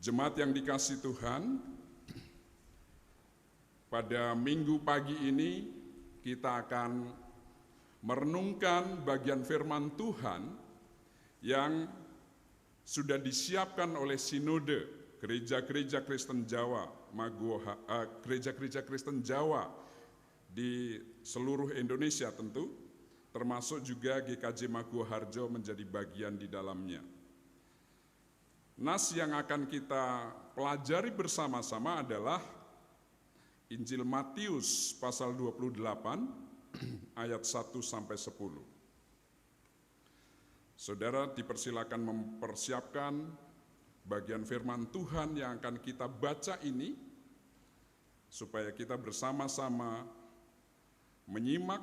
Jemaat yang dikasihi Tuhan, pada minggu pagi ini kita akan merenungkan bagian firman Tuhan yang sudah disiapkan oleh Sinode Gereja-Gereja Kristen Jawa, Gereja-Gereja Kristen Jawa di seluruh Indonesia tentu, termasuk juga GKJ Maguwo Harjo menjadi bagian di dalamnya. Nas yang akan kita pelajari bersama-sama adalah Injil Matius pasal 28 ayat 1-10. Saudara dipersilakan mempersiapkan bagian firman Tuhan yang akan kita baca ini supaya kita bersama-sama menyimak,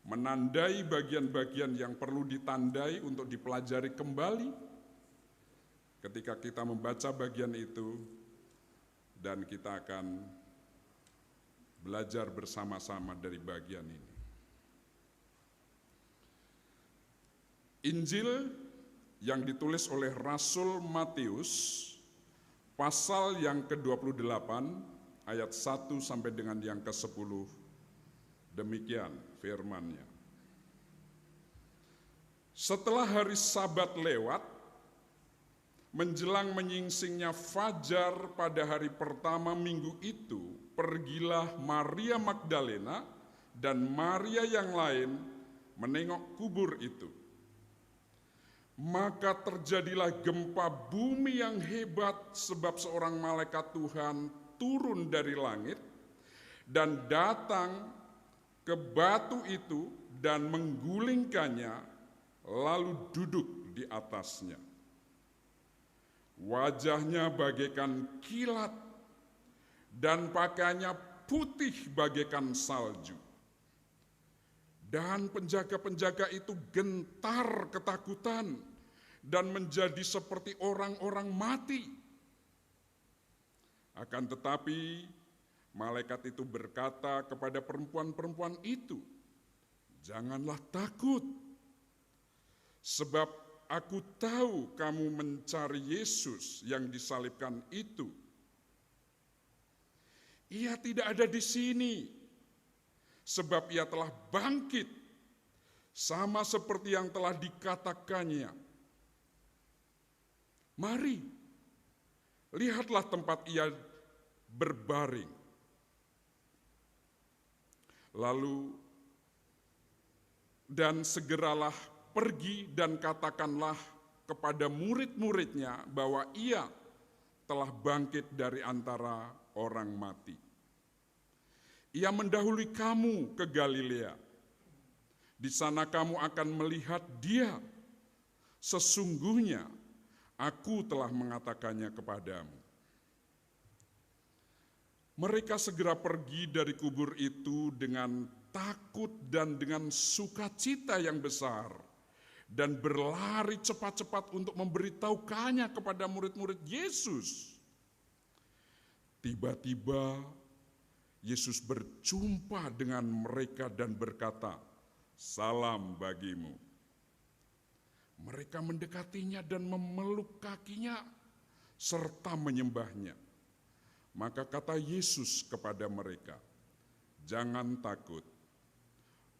menandai bagian-bagian yang perlu ditandai untuk dipelajari kembali ketika kita membaca bagian itu, dan kita akan belajar bersama-sama dari bagian ini. Injil yang ditulis oleh Rasul Matius, pasal yang ke-28, ayat 1 sampai dengan yang ke-10, demikian firman-Nya. Setelah hari Sabat lewat, menjelang menyingsingnya fajar pada hari pertama minggu itu, pergilah Maria Magdalena dan Maria yang lain menengok kubur itu. Maka terjadilah gempa bumi yang hebat sebab seorang malaikat Tuhan turun dari langit dan datang ke batu itu dan menggulingkannya lalu duduk di atasnya. Wajahnya bagaikan kilat dan pakaiannya putih bagaikan salju. Dan penjaga-penjaga itu gentar ketakutan dan menjadi seperti orang-orang mati. Akan tetapi malaikat itu berkata kepada perempuan-perempuan itu, "Janganlah takut, sebab aku tahu kamu mencari Yesus yang disalibkan itu. Ia tidak ada di sini, sebab ia telah bangkit, sama seperti yang telah dikatakannya. Mari, lihatlah tempat ia berbaring." Lalu, dan segeralah pergi dan katakanlah kepada murid-muridnya bahwa ia telah bangkit dari antara orang mati. Ia mendahului kamu ke Galilea. Di sana kamu akan melihat dia. Sesungguhnya aku telah mengatakannya kepadamu. Mereka segera pergi dari kubur itu dengan takut dan dengan sukacita yang besar, dan berlari cepat-cepat untuk memberitahukannya kepada murid-murid Yesus. Tiba-tiba Yesus berjumpa dengan mereka dan berkata, "Salam bagimu." Mereka mendekatinya dan memeluk kakinya serta menyembahnya. Maka kata Yesus kepada mereka, "Jangan takut.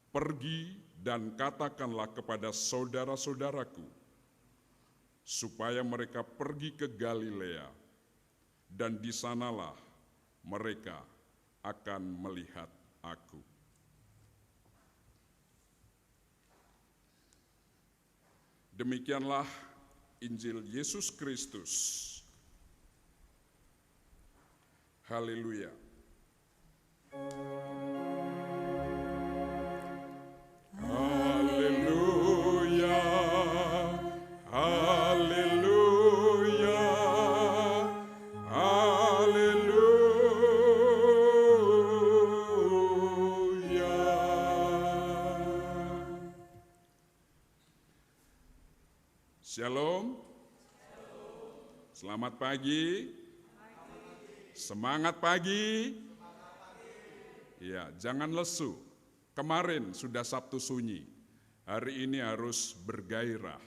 Pergi dan katakanlah kepada saudara-saudaraku, supaya mereka pergi ke Galilea, dan di sanalah mereka akan melihat aku." Demikianlah Injil Yesus Kristus. Haleluya. Haleluya, haleluya, haleluya. Shalom. Selamat pagi. Semangat pagi. Ya, jangan lesu. Kemarin sudah Sabtu Sunyi. Hari ini harus bergairah.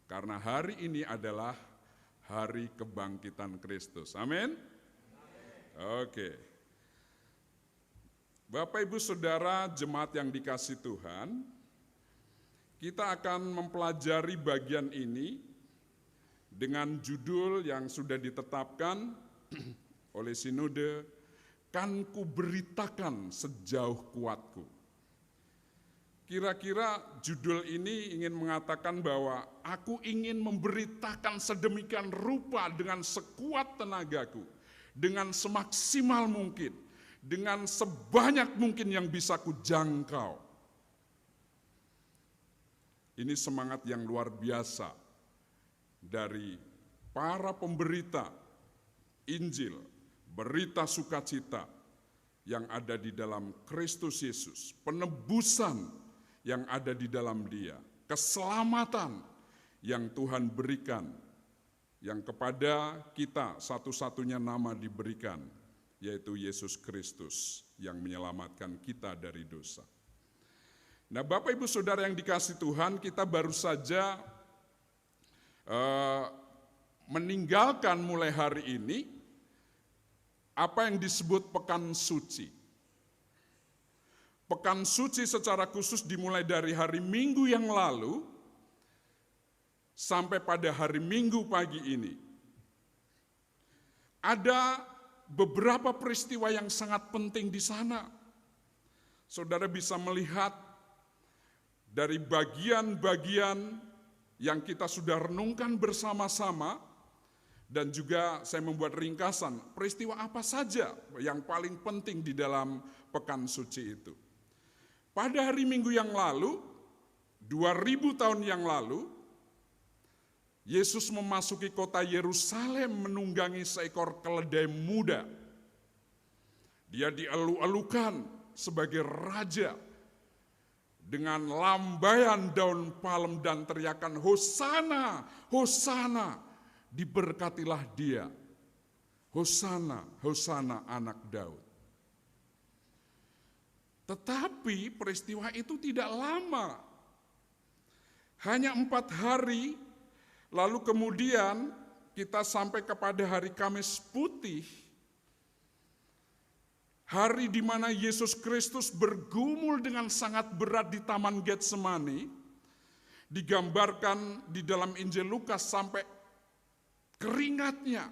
Karena hari ini adalah hari kebangkitan Kristus. Amin. Oke. Bapak Ibu Saudara jemaat yang dikasihi Tuhan, kita akan mempelajari bagian ini dengan judul yang sudah ditetapkan oleh Sinode, "Kan kuberitakan sejauh kuatku." Kira-kira judul ini ingin mengatakan bahwa aku ingin memberitakan sedemikian rupa dengan sekuat tenagaku, dengan semaksimal mungkin, dengan sebanyak mungkin yang bisa kujangkau. Ini semangat yang luar biasa dari para pemberita Injil, berita sukacita yang ada di dalam Kristus Yesus, penebusan yang ada di dalam Dia, keselamatan yang Tuhan berikan, yang kepada kita satu-satunya nama diberikan, yaitu Yesus Kristus yang menyelamatkan kita dari dosa. Nah, Bapak Ibu Saudara yang dikasihi Tuhan, kita baru saja meninggalkan mulai hari ini apa yang disebut Pekan Suci. Pekan Suci secara khusus dimulai dari hari Minggu yang lalu sampai pada hari Minggu pagi ini. Ada beberapa peristiwa yang sangat penting di sana. Saudara bisa melihat dari bagian-bagian yang kita sudah renungkan bersama-sama, dan juga saya membuat ringkasan peristiwa apa saja yang paling penting di dalam Pekan Suci itu. Pada hari Minggu yang lalu, 2000 tahun yang lalu, Yesus memasuki kota Yerusalem menunggangi seekor keledai muda. Dia dielu-elukan sebagai raja dengan lambaian daun palem dan teriakan Hosana, Hosana, diberkatilah dia. Hosana, Hosana anak Daud. Tetapi peristiwa itu tidak lama. Hanya 4 hari, lalu kemudian kita sampai kepada hari Kamis Putih. Hari di mana Yesus Kristus bergumul dengan sangat berat di Taman Getsemani. Digambarkan di dalam Injil Lukas sampai keringatnya,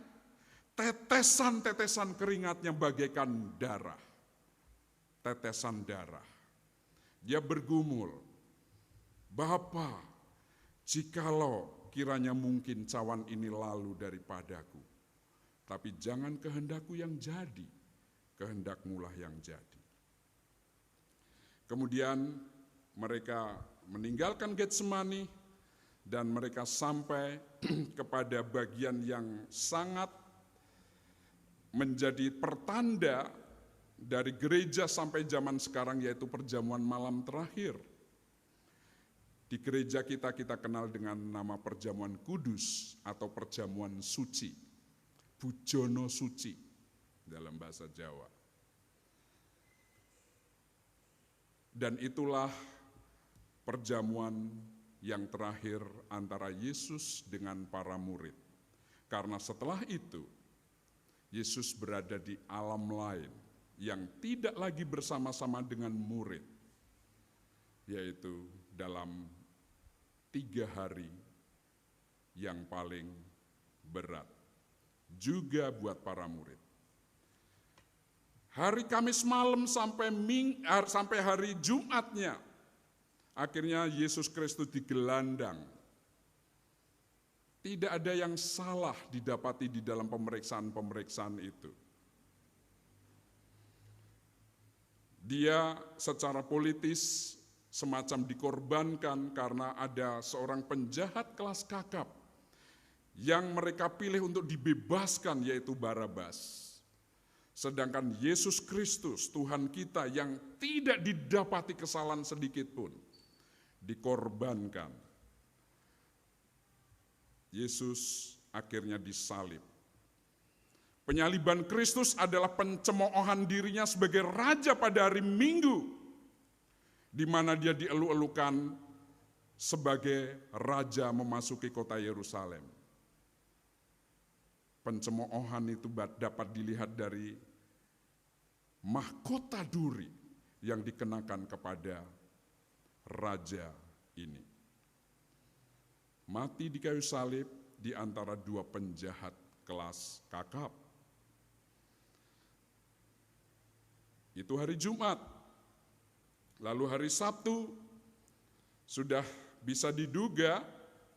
tetesan-tetesan keringatnya bagaikan darah. Tetesan darah. Dia bergumul, "Bapa, jikalau kiranya mungkin cawan ini lalu daripadaku, tapi jangan kehendakku yang jadi, kehendakmu-lah yang jadi." Kemudian mereka meninggalkan Getsemani dan mereka sampai kepada bagian yang sangat menjadi pertanda dari gereja sampai zaman sekarang, yaitu perjamuan malam terakhir. Di gereja kita kenal dengan nama perjamuan kudus atau perjamuan suci, Bujono Suci dalam bahasa Jawa. Dan itulah perjamuan yang terakhir antara Yesus dengan para murid. Karena setelah itu, Yesus berada di alam lain yang tidak lagi bersama-sama dengan murid, yaitu dalam 3 hari yang paling berat, juga buat para murid. Hari Kamis malam sampai hari Jumatnya, akhirnya Yesus Kristus digelandang. Tidak ada yang salah didapati di dalam pemeriksaan-pemeriksaan itu. Dia secara politis semacam dikorbankan karena ada seorang penjahat kelas kakap yang mereka pilih untuk dibebaskan, yaitu Barabas. Sedangkan Yesus Kristus, Tuhan kita yang tidak didapati kesalahan sedikit pun, dikorbankan. Yesus akhirnya disalib. Penyaliban Kristus adalah pencemoohan dirinya sebagai raja pada hari Minggu, di mana dia dielu-elukan sebagai raja memasuki kota Yerusalem. Pencemoohan itu dapat dilihat dari mahkota duri yang dikenakan kepada raja ini. Mati di kayu salib di antara dua penjahat kelas kakap. Itu hari Jumat. Lalu hari Sabtu sudah bisa diduga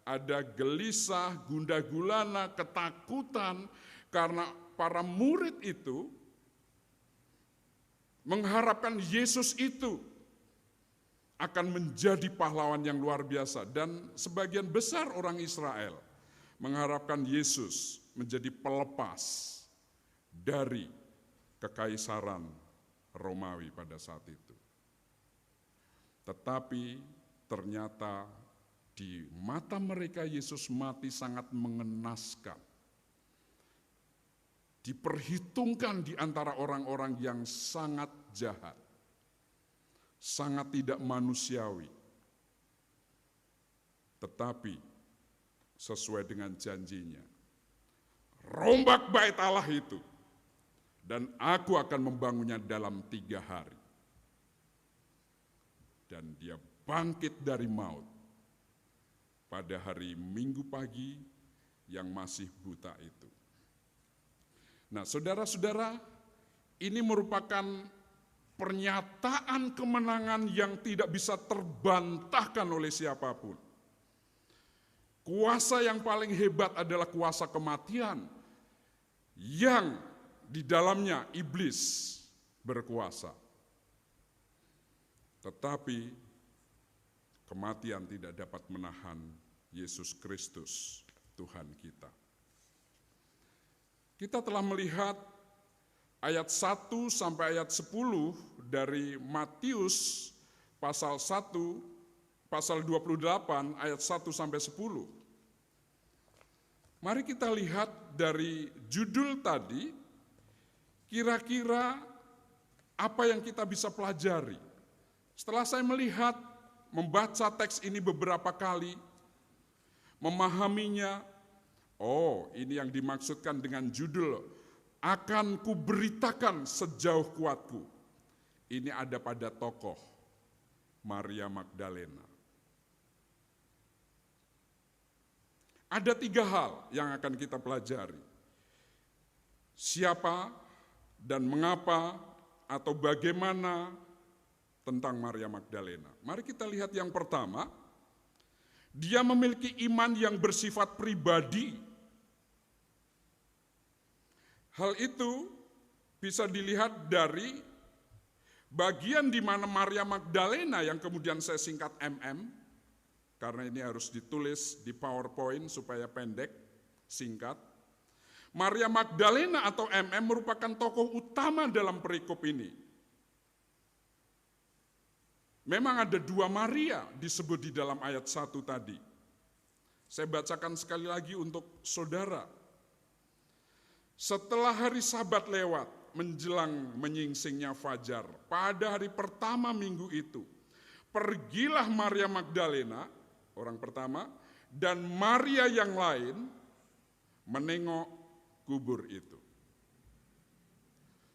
ada gelisah, gundah gulana, ketakutan karena para murid itu mengharapkan Yesus itu akan menjadi pahlawan yang luar biasa, dan sebagian besar orang Israel mengharapkan Yesus menjadi pelepas dari kekaisaran Romawi pada saat itu. Tetapi ternyata di mata mereka Yesus mati sangat mengenaskan. Diperhitungkan di antara orang-orang yang sangat jahat, sangat tidak manusiawi. Tetapi sesuai dengan janjinya, rombak bait Allah itu, dan aku akan membangunnya dalam 3 hari. Dan dia bangkit dari maut pada hari Minggu pagi yang masih buta itu. Nah, saudara-saudara, ini merupakan pernyataan kemenangan yang tidak bisa terbantahkan oleh siapapun. Kuasa yang paling hebat adalah kuasa kematian, yang di dalamnya iblis berkuasa. Tetapi kematian tidak dapat menahan Yesus Kristus, Tuhan kita. Kita telah melihat ayat 1 sampai ayat 10 dari Matius pasal 28 ayat 1 sampai 10. Mari kita lihat dari judul tadi, kira-kira apa yang kita bisa pelajari. Setelah saya membaca teks ini beberapa kali, memahaminya, oh ini yang dimaksudkan dengan judul, akan kuberitakan sejauh kuatku. Ini ada pada tokoh Maria Magdalena. Ada 3 hal yang akan kita pelajari. Siapa dan mengapa atau bagaimana tentang Maria Magdalena. Mari kita lihat yang pertama, dia memiliki iman yang bersifat pribadi. Hal itu bisa dilihat dari bagian di mana Maria Magdalena, yang kemudian saya singkat MM, karena ini harus ditulis di PowerPoint supaya pendek, singkat. Maria Magdalena atau MM merupakan tokoh utama dalam perikop ini. Memang ada 2 Maria disebut di dalam ayat 1 tadi. Saya bacakan sekali lagi untuk saudara. Setelah hari Sabat lewat, menjelang menyingsingnya fajar, pada hari pertama minggu itu, pergilah Maria Magdalena, orang pertama, dan Maria yang lain menengok kubur itu.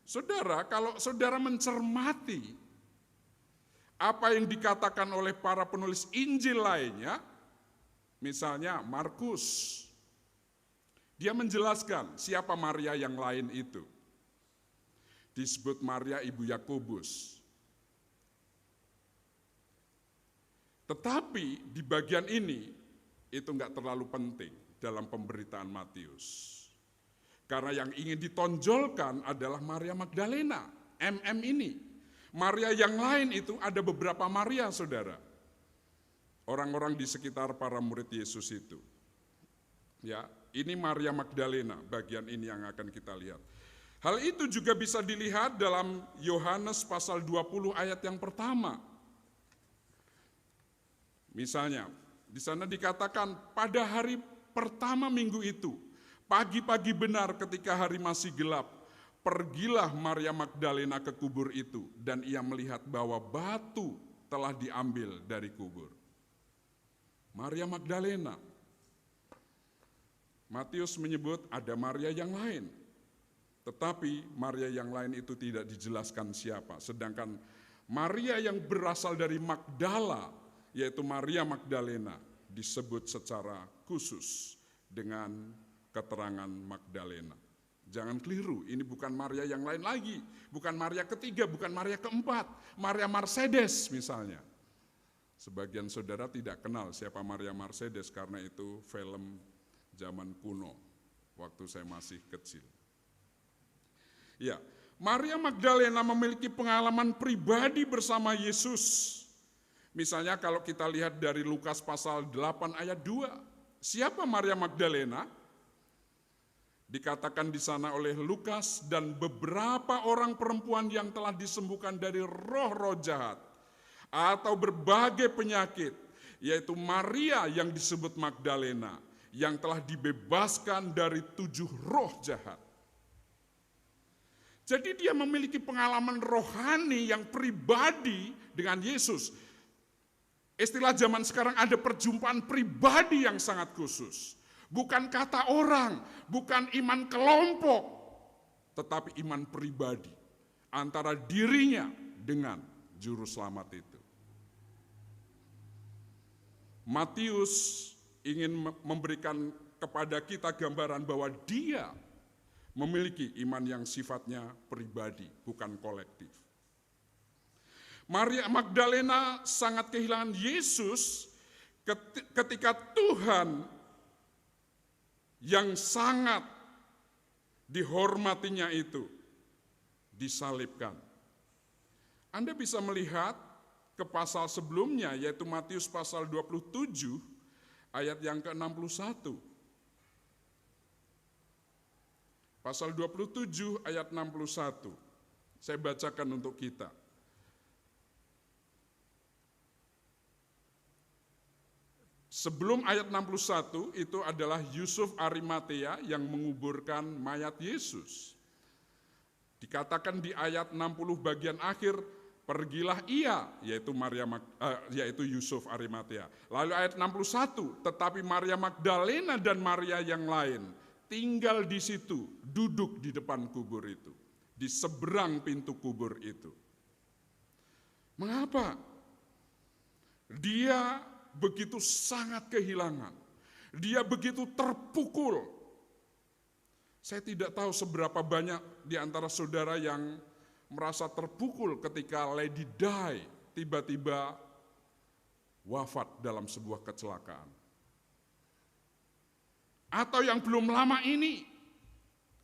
Saudara, kalau saudara mencermati apa yang dikatakan oleh para penulis Injil lainnya, misalnya Markus, dia menjelaskan siapa Maria yang lain itu. Disebut Maria ibu Yakobus. Tetapi di bagian ini, itu enggak terlalu penting dalam pemberitaan Matius. Karena yang ingin ditonjolkan adalah Maria Magdalena, MM ini. Maria yang lain itu ada beberapa Maria, saudara. Orang-orang di sekitar para murid Yesus itu. Ya, ini Maria Magdalena, bagian ini yang akan kita lihat. Hal itu juga bisa dilihat dalam Yohanes pasal 20 ayat yang pertama. Misalnya, di sana dikatakan pada hari pertama minggu itu, pagi-pagi benar ketika hari masih gelap, pergilah Maria Magdalena ke kubur itu, dan ia melihat bahwa batu telah diambil dari kubur. Maria Magdalena. Matius menyebut ada Maria yang lain. Tetapi Maria yang lain itu tidak dijelaskan siapa. Sedangkan Maria yang berasal dari Magdala, yaitu Maria Magdalena, disebut secara khusus dengan keterangan Magdalena. Jangan keliru, ini bukan Maria yang lain lagi. Bukan Maria ketiga, bukan Maria keempat. Maria Mercedes misalnya. Sebagian saudara tidak kenal siapa Maria Mercedes karena itu film zaman kuno, waktu saya masih kecil. Ya, Maria Magdalena memiliki pengalaman pribadi bersama Yesus. Misalnya kalau kita lihat dari Lukas pasal 8 ayat 2, siapa Maria Magdalena? Dikatakan di sana oleh Lukas, dan beberapa orang perempuan yang telah disembuhkan dari roh-roh jahat atau berbagai penyakit, yaitu Maria yang disebut Magdalena, yang telah dibebaskan dari 7 roh jahat. Jadi dia memiliki pengalaman rohani yang pribadi dengan Yesus. Istilah zaman sekarang ada perjumpaan pribadi yang sangat khusus. Bukan kata orang, bukan iman kelompok, tetapi iman pribadi antara dirinya dengan juru selamat itu. Matius ingin memberikan kepada kita gambaran bahwa dia memiliki iman yang sifatnya pribadi, bukan kolektif. Maria Magdalena sangat kehilangan Yesus ketika Tuhan yang sangat dihormatinya itu disalibkan. Anda bisa melihat ke pasal sebelumnya, yaitu Matius pasal 27 ayat yang ke-61. Pasal 27 ayat 61. Saya bacakan untuk kita. Sebelum ayat 61 itu adalah Yusuf Arimatea yang menguburkan mayat Yesus. Dikatakan di ayat 60 bagian akhir, pergilah ia, yaitu Yusuf Arimatea. Lalu ayat 61, tetapi Maria Magdalena dan Maria yang lain tinggal di situ, duduk di depan kubur itu, di seberang pintu kubur itu. Mengapa? Dia begitu sangat kehilangan. Dia begitu terpukul. Saya tidak tahu seberapa banyak di antara saudara yang merasa terpukul ketika Lady Di tiba-tiba wafat dalam sebuah kecelakaan. Atau yang belum lama ini,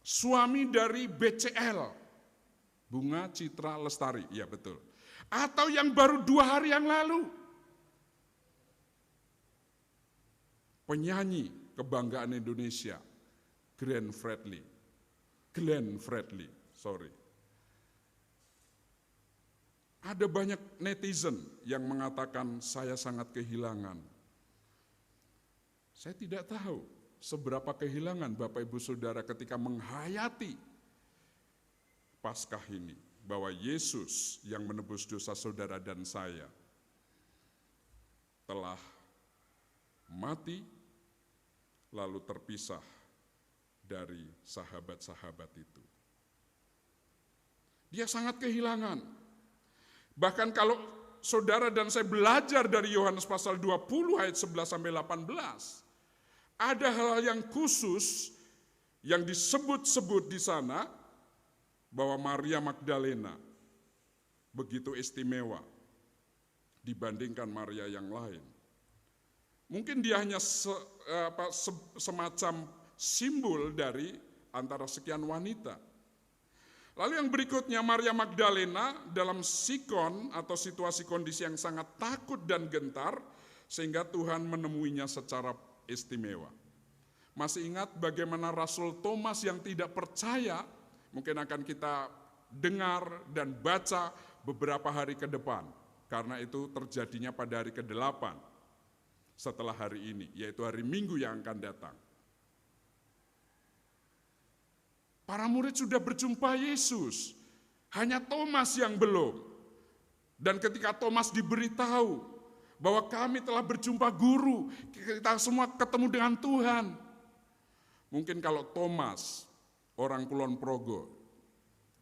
suami dari BCL, Bunga Citra Lestari, ya betul. Atau yang baru 2 hari yang lalu, penyanyi kebanggaan Indonesia, Glenn Fredly. Ada banyak netizen yang mengatakan saya sangat kehilangan. Saya tidak tahu seberapa kehilangan Bapak Ibu Saudara ketika menghayati Paskah ini, bahwa Yesus yang menebus dosa saudara dan saya telah mati lalu terpisah dari sahabat-sahabat itu. Dia sangat kehilangan. Bahkan kalau saudara dan saya belajar dari Yohanes pasal 20 ayat 11 sampai 18, ada hal yang khusus yang disebut-sebut di sana bahwa Maria Magdalena begitu istimewa dibandingkan Maria yang lain. Mungkin dia hanya semacam simbol dari antara sekian wanita. Lalu yang berikutnya, Maria Magdalena dalam sikon atau situasi kondisi yang sangat takut dan gentar, sehingga Tuhan menemuinya secara istimewa. Masih ingat bagaimana Rasul Thomas yang tidak percaya, mungkin akan kita dengar dan baca beberapa hari ke depan, karena itu terjadinya pada hari ke-8 setelah hari ini, yaitu hari Minggu yang akan datang. Para murid sudah berjumpa Yesus, hanya Thomas yang belum. Dan ketika Thomas diberitahu bahwa kami telah berjumpa guru, kita semua ketemu dengan Tuhan, Mungkin kalau Thomas, orang Kulon Progo,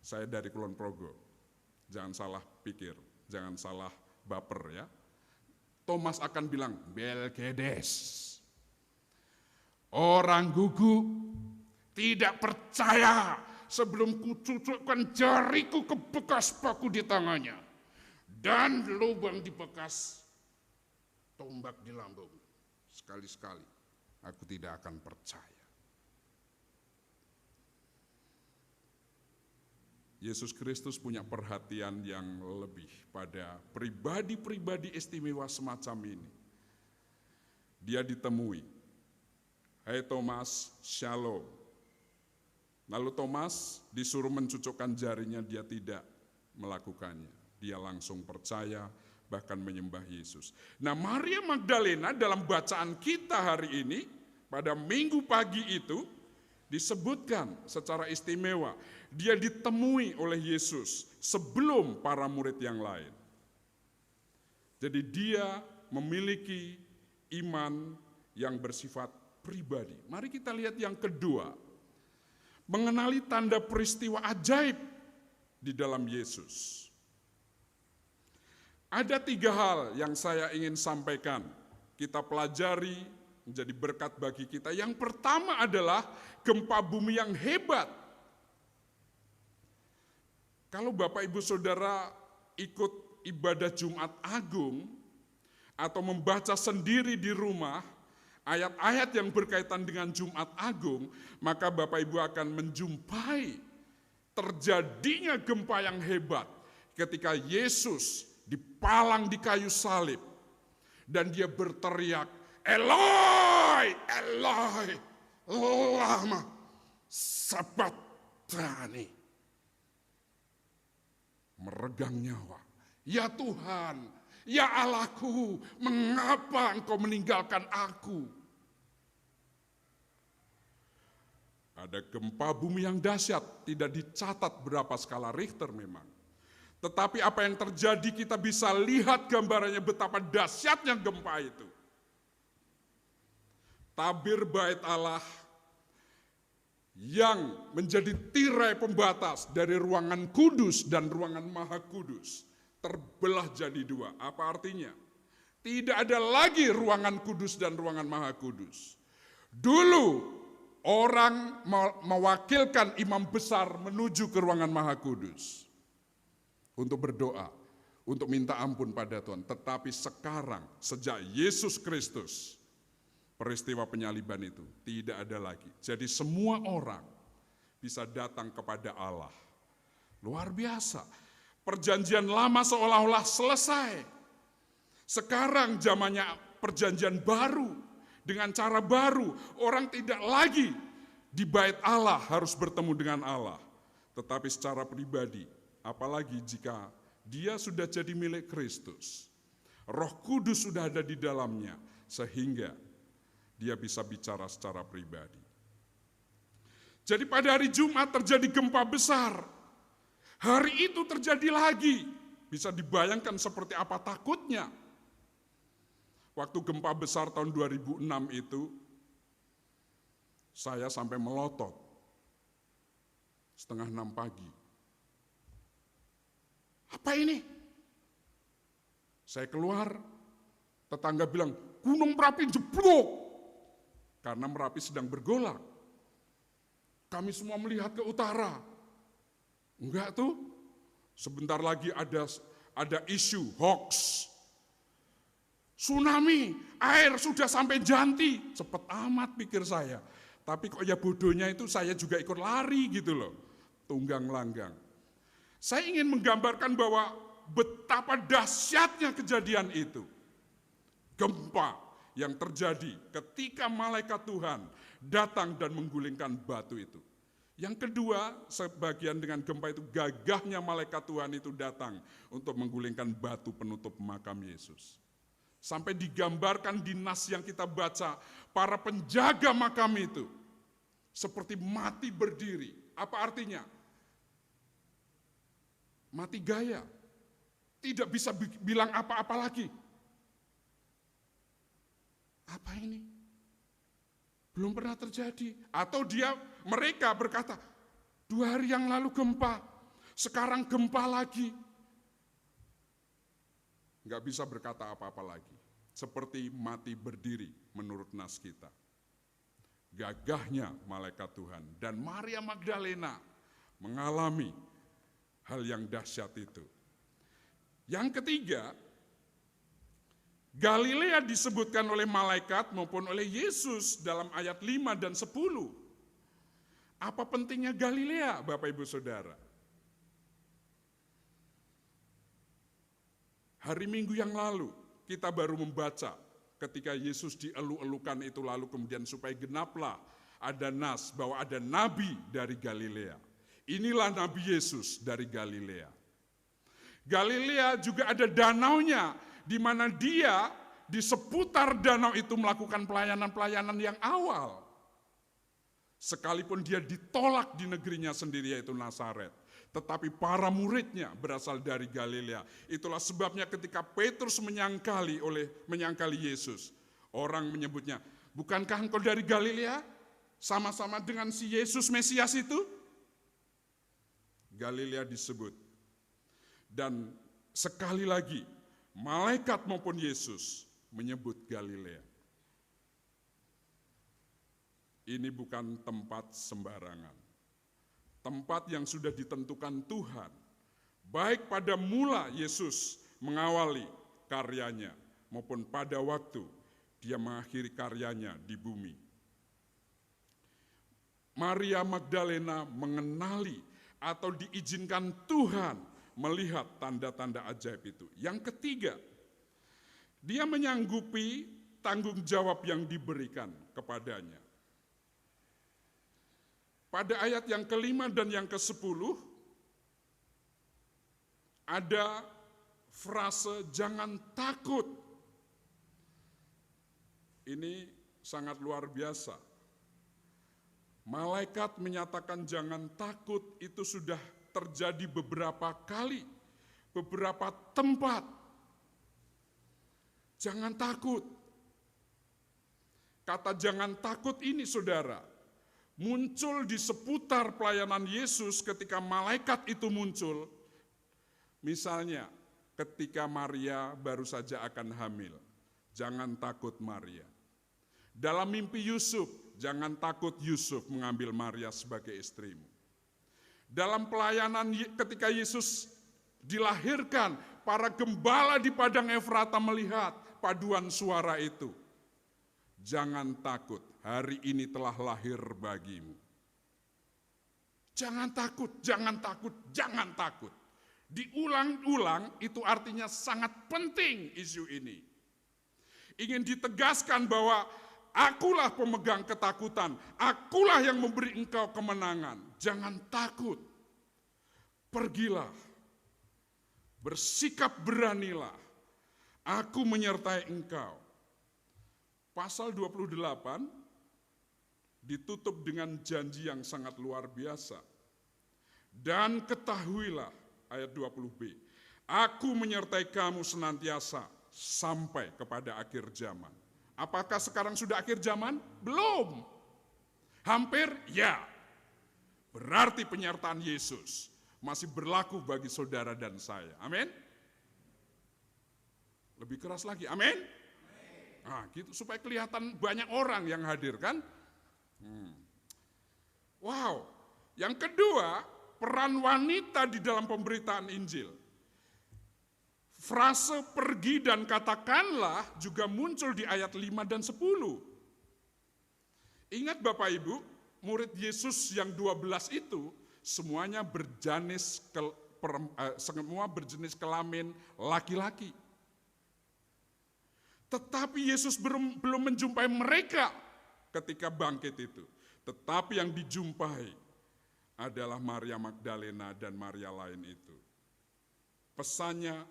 saya dari Kulon Progo, jangan salah pikir, jangan salah baper ya. Thomas akan bilang, Belgedes, orang gugu tidak percaya sebelum kucucukkan jariku ke bekas paku di tangannya dan lubang di bekas tombak di lambung. Sekali-sekali aku tidak akan percaya. Yesus Kristus punya perhatian yang lebih pada pribadi-pribadi istimewa semacam ini. Dia ditemui, hai Thomas, shalom. Lalu Thomas disuruh mencucukkan jarinya, dia tidak melakukannya. Dia langsung percaya, bahkan menyembah Yesus. Nah, Maria Magdalena dalam bacaan kita hari ini, pada minggu pagi itu, disebutkan secara istimewa, dia ditemui oleh Yesus sebelum para murid yang lain. Jadi dia memiliki iman yang bersifat pribadi. Mari kita lihat yang kedua, mengenali tanda peristiwa ajaib di dalam Yesus. Ada 3 hal yang saya ingin sampaikan, kita pelajari menjadi berkat bagi kita. Yang pertama adalah gempa bumi yang hebat. Kalau Bapak Ibu Saudara ikut ibadah Jumat Agung atau membaca sendiri di rumah ayat-ayat yang berkaitan dengan Jumat Agung, maka Bapak Ibu akan menjumpai terjadinya gempa yang hebat ketika Yesus dipalang di kayu salib dan dia berteriak, Eloi, Eloi, lama sabachthani. Meregang nyawa. Ya Tuhan, ya Allahku, mengapa Engkau meninggalkan aku? Ada gempa bumi yang dahsyat, tidak dicatat berapa skala Richter memang. Tetapi apa yang terjadi kita bisa lihat gambarannya betapa dahsyatnya gempa itu. Tabir bait Allah yang menjadi tirai pembatas dari ruangan kudus dan ruangan maha kudus terbelah jadi 2. Apa artinya? Tidak ada lagi ruangan kudus dan ruangan maha kudus. Dulu orang mewakilkan imam besar menuju ke ruangan maha kudus untuk berdoa, untuk minta ampun pada Tuhan. Tetapi sekarang sejak Yesus Kristus, peristiwa penyaliban itu tidak ada lagi. Jadi semua orang bisa datang kepada Allah. Luar biasa. Perjanjian lama seolah-olah selesai. Sekarang zamannya perjanjian baru. Dengan cara baru. Orang tidak lagi di bait Allah harus bertemu dengan Allah. Tetapi secara pribadi. Apalagi jika dia sudah jadi milik Kristus. Roh Kudus sudah ada di dalamnya. Sehingga dia bisa bicara secara pribadi. Jadi pada hari Jumat terjadi gempa besar. Hari itu terjadi lagi. Bisa dibayangkan seperti apa takutnya. Waktu gempa besar tahun 2006 itu, saya sampai melotot. 5:30 pagi. Apa ini? Saya keluar, tetangga bilang, Gunung Merapi jeblok. Karena Merapi sedang bergolak. Kami semua melihat ke utara. Enggak tuh, sebentar lagi ada isu hoax. Tsunami, air sudah sampai Janti. Cepet amat pikir saya. Tapi kok ya bodohnya itu saya juga ikut lari gitu loh. Tunggang langgang. Saya ingin menggambarkan bahwa betapa dahsyatnya kejadian itu. Gempa yang terjadi ketika malaikat Tuhan datang dan menggulingkan batu itu. Yang kedua, sebagian dengan gempa itu gagahnya malaikat Tuhan itu datang untuk menggulingkan batu penutup makam Yesus. Sampai digambarkan di nas yang kita baca, para penjaga makam itu seperti mati berdiri. Apa artinya? Mati gaya. Tidak bisa bilang apa-apa lagi. Apa ini? Belum pernah terjadi. Atau mereka berkata, 2 hari yang lalu gempa, sekarang gempa lagi. Nggak bisa berkata apa-apa lagi. Seperti mati berdiri menurut nas kita. Gagahnya malaikat Tuhan. Dan Maria Magdalena mengalami hal yang dahsyat itu. Yang ketiga, Galilea disebutkan oleh malaikat maupun oleh Yesus dalam ayat 5 dan 10. Apa pentingnya Galilea, Bapak Ibu Saudara? Hari Minggu yang lalu kita baru membaca ketika Yesus dielu-elukan itu, lalu kemudian supaya genaplah ada nas bahwa ada nabi dari Galilea. Inilah Nabi Yesus dari Galilea. Galilea juga ada danaunya, di mana dia di seputar danau itu melakukan pelayanan-pelayanan yang awal. Sekalipun dia ditolak di negerinya sendiri yaitu Nazaret. Tetapi para muridnya berasal dari Galilea. Itulah sebabnya ketika Petrus menyangkali Yesus. Orang menyebutnya, bukankah engkau dari Galilea? Sama-sama dengan si Yesus Mesias itu? Galilea disebut. Dan sekali lagi, malaikat maupun Yesus menyebut Galilea. Ini bukan tempat sembarangan. Tempat yang sudah ditentukan Tuhan. Baik pada mula Yesus mengawali karyanya, maupun pada waktu dia mengakhiri karyanya di bumi. Maria Magdalena mengenali atau diizinkan Tuhan melihat tanda-tanda ajaib itu. Yang ketiga, dia menyanggupi tanggung jawab yang diberikan kepadanya. Pada ayat yang ke-5 dan yang ke-10, ada frase jangan takut. Ini sangat luar biasa. Malaikat menyatakan jangan takut itu sudah terjadi beberapa kali, beberapa tempat. Jangan takut. Kata jangan takut ini, saudara, muncul di seputar pelayanan Yesus ketika malaikat itu muncul. Misalnya ketika Maria baru saja akan hamil. Jangan takut Maria. Dalam mimpi Yusuf, jangan takut Yusuf mengambil Maria sebagai istrimu. Dalam pelayanan ketika Yesus dilahirkan, para gembala di padang Efrata melihat paduan suara itu. Jangan takut, hari ini telah lahir bagimu. Jangan takut, jangan takut, jangan takut. Diulang-ulang itu artinya sangat penting isu ini. Ingin ditegaskan bahwa akulah pemegang ketakutan, akulah yang memberi engkau kemenangan. Jangan takut, pergilah, bersikap beranilah, aku menyertai engkau. Pasal 28 ditutup dengan janji yang sangat luar biasa. Dan ketahuilah, ayat 20b, aku menyertai kamu senantiasa sampai kepada akhir zaman. Apakah sekarang sudah akhir zaman? Belum. Hampir? Ya. Berarti penyertaan Yesus masih berlaku bagi saudara dan saya. Amin. Lebih keras lagi. Amin. Nah, gitu supaya kelihatan banyak orang yang hadir kan. Wow. Yang kedua, peran wanita di dalam pemberitaan Injil. Frase pergi dan katakanlah juga muncul di ayat 5 dan 10. Ingat Bapak Ibu, murid Yesus yang 12 itu semuanya semua berjenis kelamin laki-laki. Tetapi Yesus belum menjumpai mereka ketika bangkit itu. Tetapi yang dijumpai adalah Maria Magdalena dan Maria lain itu. Pesannya,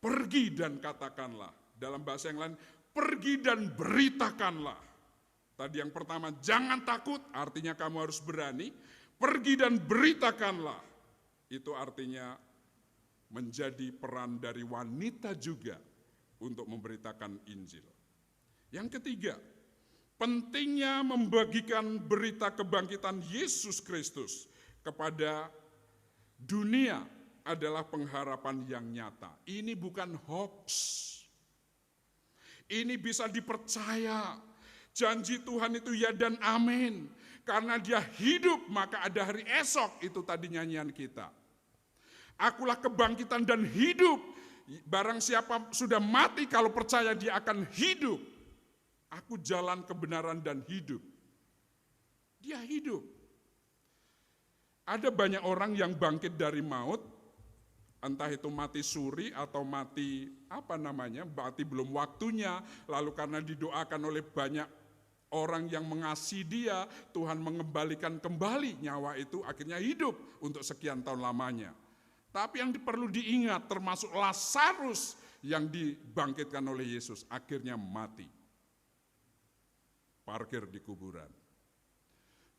pergi dan katakanlah. Dalam bahasa yang lain, pergi dan beritakanlah. Tadi yang pertama, jangan takut, artinya kamu harus berani. Pergi dan beritakanlah. Itu artinya menjadi peran dari wanita juga untuk memberitakan Injil. Yang ketiga, Pentingnya membagikan berita kebangkitan Yesus Kristus kepada dunia adalah pengharapan yang nyata. Ini bukan hoax. Ini bisa dipercaya. Janji Tuhan itu ya dan amin. Karena dia hidup maka ada hari esok, itu tadi nyanyian kita. Akulah kebangkitan dan hidup. Barang siapa sudah mati kalau percaya dia akan hidup. Aku jalan kebenaran dan hidup. Dia hidup. Ada banyak orang yang bangkit dari maut, entah itu mati suri atau mati mati belum waktunya, lalu karena didoakan oleh banyak orang yang mengasihi dia, Tuhan mengembalikan kembali nyawa itu, akhirnya hidup untuk sekian tahun lamanya. Tapi yang perlu diingat, termasuk Lazarus yang dibangkitkan oleh Yesus, akhirnya mati. Parkir di kuburan.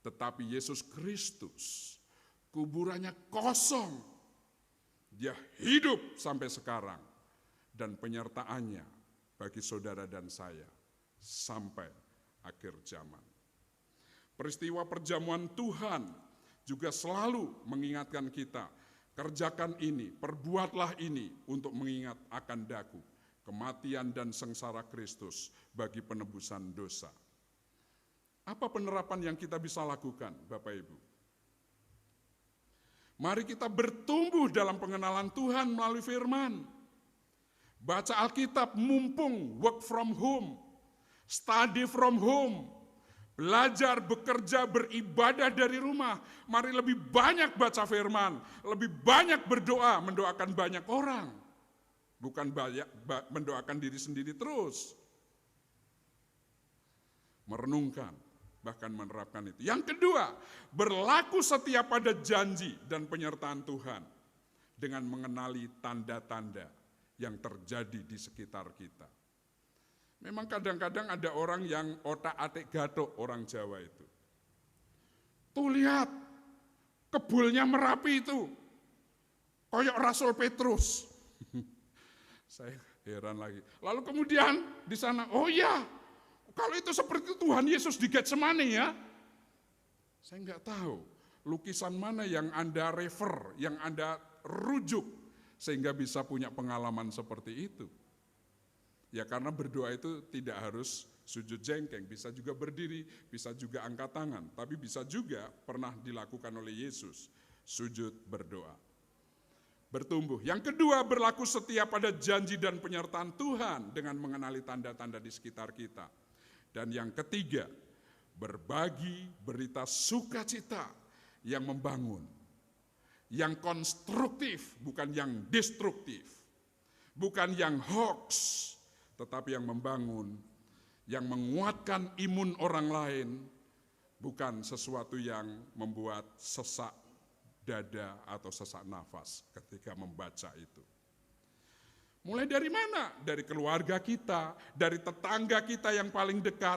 Tetapi Yesus Kristus, kuburannya kosong. Dia hidup sampai sekarang. Dan penyertaannya bagi saudara dan saya sampai akhir zaman. Peristiwa perjamuan Tuhan juga selalu mengingatkan kita, kerjakan ini, perbuatlah ini untuk mengingat akan daku, kematian dan sengsara Kristus bagi penebusan dosa. Apa penerapan yang kita bisa lakukan, Bapak Ibu? Mari kita bertumbuh dalam pengenalan Tuhan melalui firman. Baca Alkitab mumpung work from home, study from home, belajar, bekerja, beribadah dari rumah. Mari lebih banyak baca firman, lebih banyak berdoa, mendoakan banyak orang. Bukan banyak mendoakan diri sendiri terus. Merenungkan, bahkan menerapkan itu. Yang kedua, berlaku setia pada janji dan penyertaan Tuhan dengan mengenali tanda-tanda yang terjadi di sekitar kita. Memang kadang-kadang ada orang yang otak-atik gathok, orang Jawa itu. Tuh lihat, kebulnya Merapi itu, koyok Rasul Petrus. Saya heran lagi. Lalu kemudian di sana, oh iya, kalau itu seperti Tuhan Yesus di Getsemani ya. Saya enggak tahu lukisan mana yang Anda refer, yang Anda rujuk sehingga bisa punya pengalaman seperti itu. Ya karena berdoa itu tidak harus sujud jengkeng, bisa juga berdiri, bisa juga angkat tangan, tapi bisa juga pernah dilakukan oleh Yesus, sujud berdoa. Bertumbuh. Yang kedua, berlaku setia pada janji dan penyertaan Tuhan dengan mengenali tanda-tanda di sekitar kita. Dan yang ketiga, berbagi berita sukacita yang membangun, yang konstruktif, bukan yang destruktif, bukan yang hoax, tetapi yang membangun, yang menguatkan imun orang lain, bukan sesuatu yang membuat sesak dada atau sesak nafas ketika membaca itu. Mulai dari mana? Dari keluarga kita, dari tetangga kita yang paling dekat,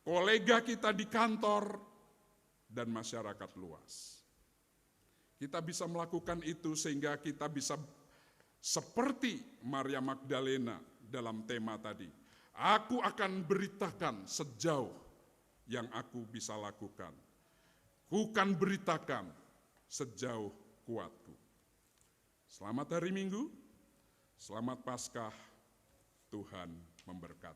kolega kita di kantor, dan masyarakat luas. Kita bisa melakukan itu sehingga kita bisa seperti Maria Magdalena dalam tema tadi. Aku akan beritakan sejauh yang aku bisa lakukan. Ku kan beritakan sejauh kuatku. Selamat hari Minggu. Selamat Paskah, Tuhan memberkati.